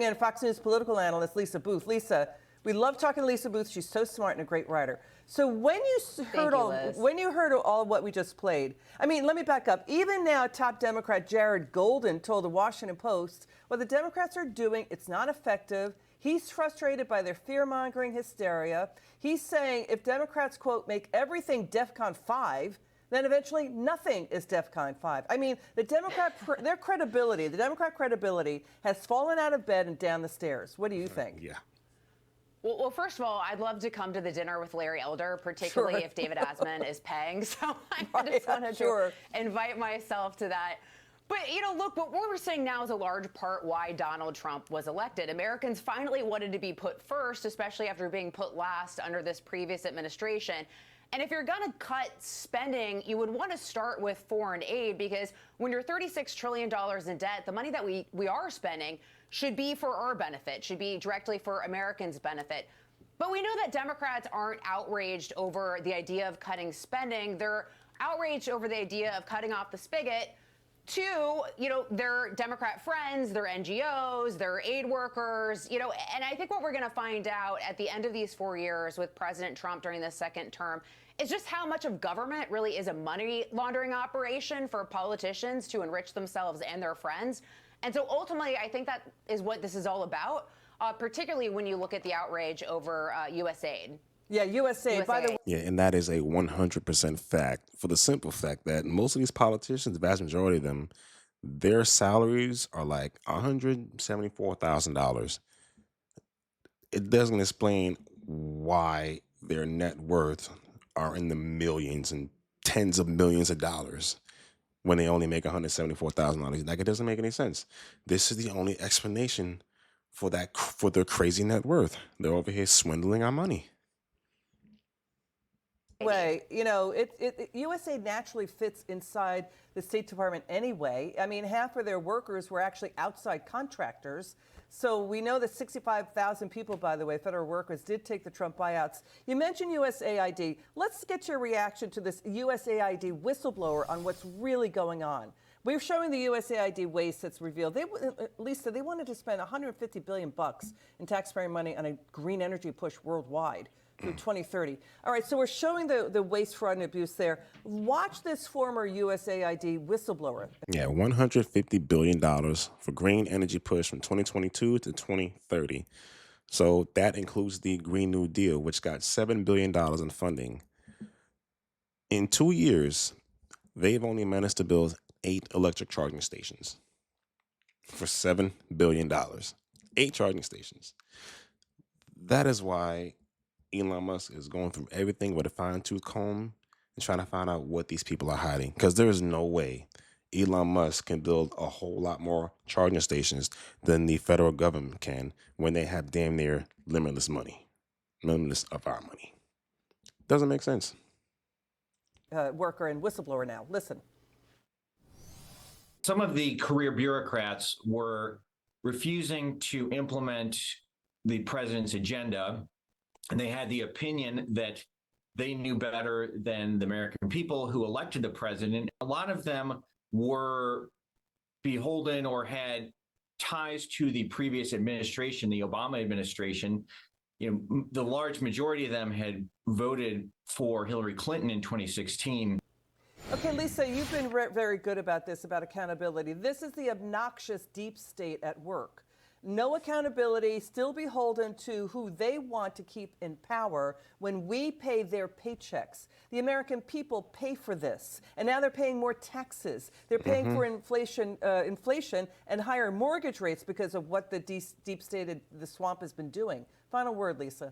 And Fox News political analyst Lisa Booth. Lisa, we love talking to Lisa Booth. She's so smart and a great writer. So when you heard all what we just played, I mean, let me back up. Even now, top Democrat Jared Golden told the Washington Post, what the Democrats are doing, it's not effective. He's frustrated by their fear-mongering hysteria. He's saying if Democrats, quote, make everything DEFCON 5, then eventually nothing is DEFCON 5. I mean, the Democrat credibility has fallen out of bed and down the stairs. What do you think? Yeah. Well, first of all, I'd love to come to the dinner with Larry Elder, particularly if David Asman is paying. So I just wanted to invite myself to that. But, you know, look, what we're seeing now is a large part why Donald Trump was elected. Americans finally wanted to be put first, especially after being put last under this previous administration. And if you're going to cut spending, you would want to start with foreign aid, because when you're $36 trillion in debt, the money that we are spending should be for our benefit, should be directly for Americans' benefit. But we know that Democrats aren't outraged over the idea of cutting spending. They're outraged over the idea of cutting off the spigot to, you know, their Democrat friends, their NGOs, their aid workers, you know, and I think what we're going to find out at the end of these 4 years with President Trump during the second term is just how much of government really is a money laundering operation for politicians to enrich themselves and their friends. And so ultimately, I think that is what this is all about, particularly when you look at the outrage over USAID. Yeah, USAID. By the way. Yeah, and that is a 100% fact, for the simple fact that most of these politicians, the vast majority of them, their salaries are like $174,000. It doesn't explain why their net worth are in the millions and tens of millions of dollars when they only make $174,000. Like, it doesn't make any sense. This is the only explanation for that, for their crazy net worth. They're over here swindling our money. Way, you know, USAID naturally fits inside the State Department anyway. I mean, half of their workers were actually outside contractors. So we know that 65,000 people, by the way, federal workers, did take the Trump buyouts. You mentioned USAID. Let's get your reaction to this USAID whistleblower on what's really going on. We're showing the USAID waste that's revealed. Lisa, they wanted to spend $150 billion in taxpayer money on a green energy push worldwide through 2030. All right, so we're showing the waste, fraud, and abuse there. Watch this former USAID whistleblower. Yeah, $150 billion for green energy push from 2022 to 2030. So that includes the Green New Deal, which got $7 billion in funding. In 2 years, they've only managed to build 8 electric charging stations for $7 billion. 8 charging stations. That is why Elon Musk is going through everything with a fine-tooth comb and trying to find out what these people are hiding. Because there is no way Elon Musk can build a whole lot more charging stations than the federal government can when they have damn near limitless money. Limitless of our money. Doesn't make sense. Worker and whistleblower now. Listen. Some of the career bureaucrats were refusing to implement the president's agenda, and they had the opinion that they knew better than the American people who elected the president. A lot of them were beholden or had ties to the previous administration, the Obama administration. You know, the large majority of them had voted for Hillary Clinton in 2016. Okay, Lisa, you've been very good about this, about accountability. This is the obnoxious deep state at work. No accountability, still beholden to who they want to keep in power when we pay their paychecks. The American people pay for this, and now they're paying more taxes. They're paying for inflation and higher mortgage rates because of what the deep state, the swamp, has been doing. Final word, Lisa.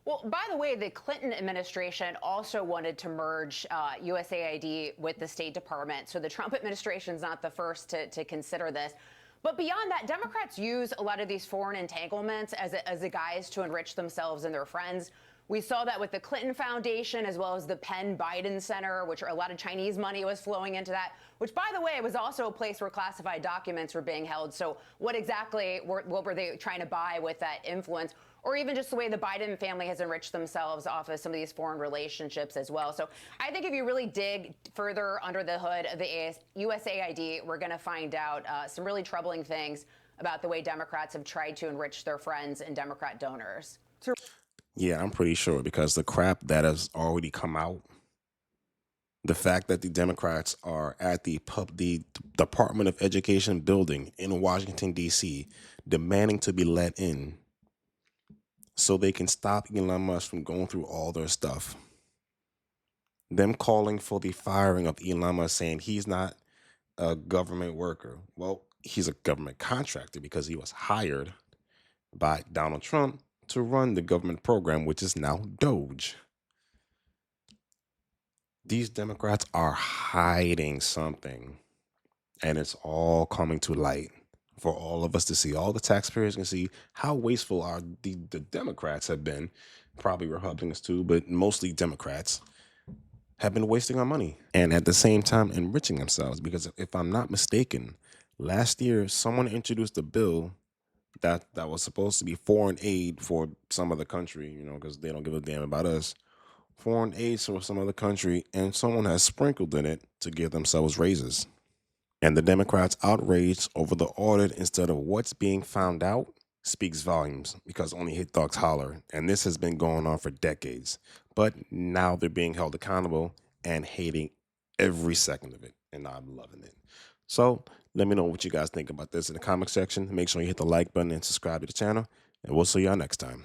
Well, by the way, the Clinton administration also wanted to merge USAID with the State Department. So the Trump administration is not the first to consider this. But beyond that, Democrats use a lot of these foreign entanglements as a guise to enrich themselves and their friends. We saw that with the Clinton Foundation, as well as the Penn Biden Center, which a lot of Chinese money was flowing into that, which, by the way, was also a place where classified documents were being held. So what exactly what were they trying to buy with that influence? Or even just the way the Biden family has enriched themselves off of some of these foreign relationships as well. So I think if you really dig further under the hood of the USAID, we're going to find out some really troubling things about the way Democrats have tried to enrich their friends and Democrat donors? Yeah, I'm pretty sure, because the crap that has already come out, the fact that the Democrats are at the Department of Education building in Washington, D.C., demanding to be let in so they can stop Elon Musk from going through all their stuff. Them calling for the firing of Elon Musk, saying he's not a government worker. Well, he's a government contractor because he was hired by Donald Trump to run the government program, which is now Doge. These Democrats are hiding something, and it's all coming to light for all of us to see. All the taxpayers can see how wasteful the Democrats have been, probably Republicans too, but mostly Democrats have been wasting our money and at the same time enriching themselves. Because if I'm not mistaken, last year someone introduced a bill that was supposed to be foreign aid for some other country, because they don't give a damn about us. Foreign aid for some other country, and someone has sprinkled in it to give themselves raises. And the Democrats' outraged over the audit instead of what's being found out speaks volumes, because only hit dogs holler. And this has been going on for decades. But now they're being held accountable and hating every second of it. And I'm loving it. So let me know what you guys think about this in the comment section. Make sure you hit the like button and subscribe to the channel. And we'll see y'all next time.